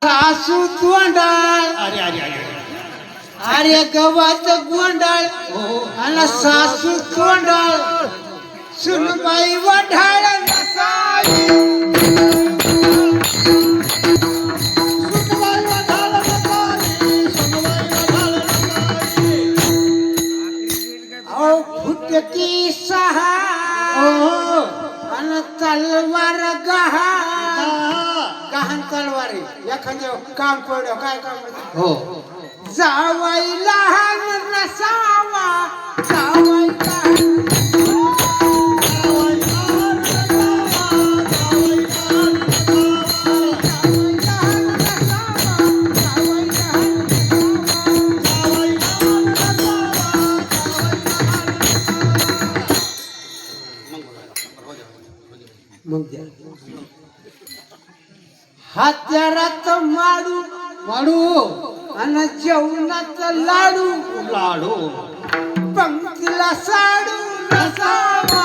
सासू गोंडाळ अरे अरे अरे अरे गव्हाच गोंडाळ आणि सासू गोंडाळ सुनबाई वढाळ नसावी फुटकी सहा आणि तलवार गहा गहाण तलवार एखाद्या काम पडलं काय काम हो जावाई लहान नसावा जावाई लहान हात्यारात माडू वाढू आणि जेवणात लाडू लाडू पंक्तीला साडू नसावा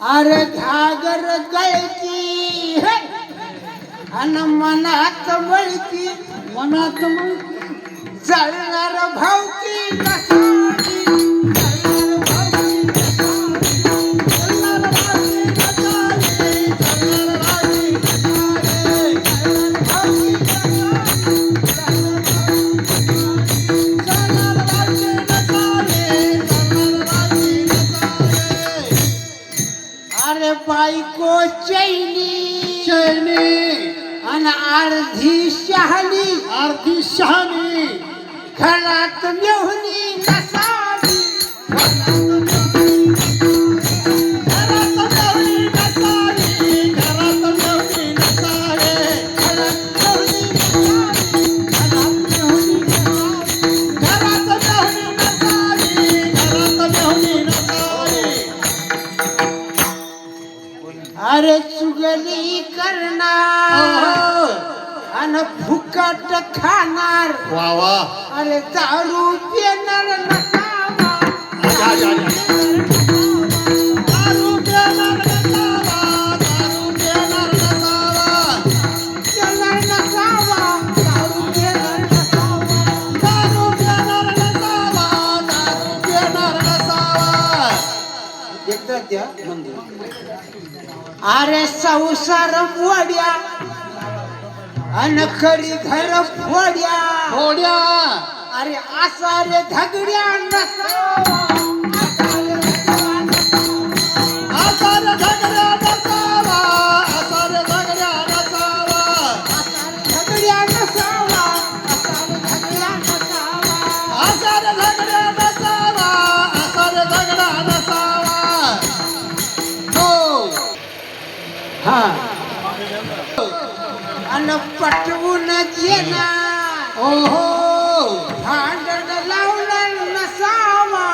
अरे घागर गळकी आणि मनात मळकी मनात जळणार भावकी नसावी जळणार भावकी अरे बायको चैनी आणि अर्धी शहाणी आरती शहाणी घरात मेहुणी नसावी अरे चुगली करणार आणि फुकट खाणार वा वा अरे दारू पिणार नसावा पिणार नसावा दारू पिणार एकदा द्या अरे संसार मोड्या अन खरी घर फोड्या थोड्या अरे असा रे धगड्या नसावा आसार झगड्या नसावा आसार झगड्या नसावा धगड्या नसावा असा रे धगड्या नसावा आसार झगड्या नसावा आसार झगडा नसावा हो हा अन पटवून येणार ओहो भांडण लावणार नसावा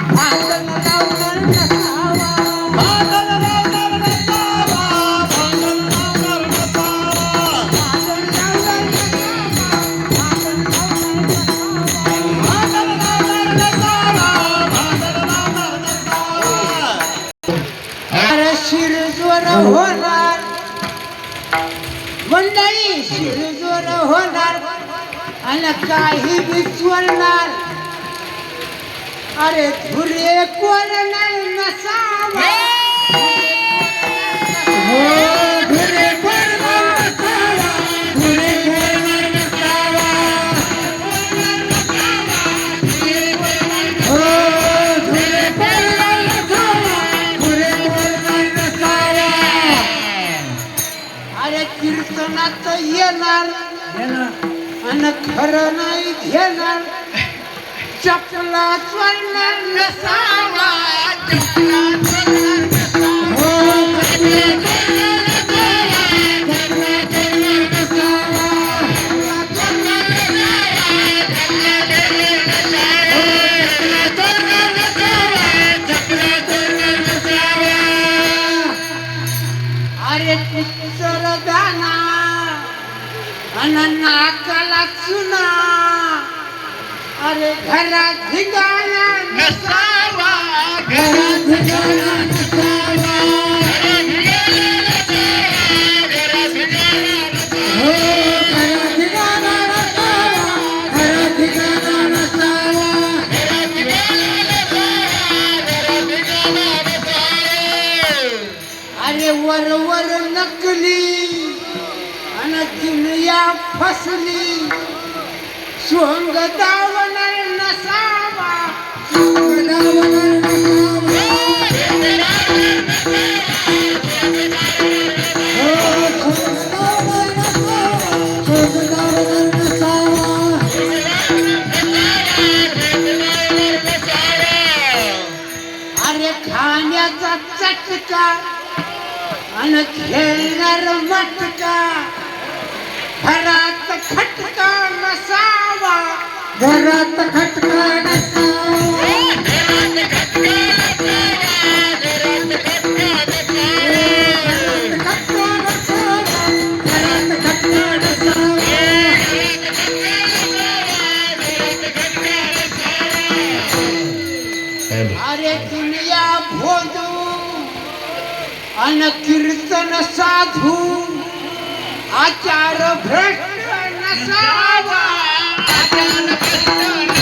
भांडण लावणार नसावा भांडण लावणार नसावा भांडण लावणार नसावा भांडण लावणार नसावा भांडण लावणार नसावा भांडण लावणार नसावा भांडण लावणार नसावा अरे शिरजोर होणार मंडळी शिरजोर होणार आणि काही विचवणार अरे धुरे कोरणार नसावा धुरे कोरणार नसावा धुरे कोरणार नसावा धुरे कोरणार नसावा धुरे कोरणार नसावा अरे कीर्तनात येणार आणि खरं नाही घेणार चपला चोरणार नसावा चपला चोरणार नसावा चपला चोरणार नसावा अरे पिक्चर गाना अन नाकाला चुना अरे घरात धिंगाणा नसावा घरात धिंगाणा नसावा हो घरात धिंगाणा नसावा घरात धिंगाणा नसावा अरे वर वर नकली अन दुनिया फसली सोंग दावणार नसावा सोंग दावणार नसावा हो सोंग दावणार नसावा सोंग दावणार नसावा अरे खाण्याचा चटका अन खेळणार मटका घरात खटका नसावा घरात खटका नसावा अरे दुनिया भोजू अन कीर्तन साधू आचार भ्रष्ट नसावा आचार भ्रष्ट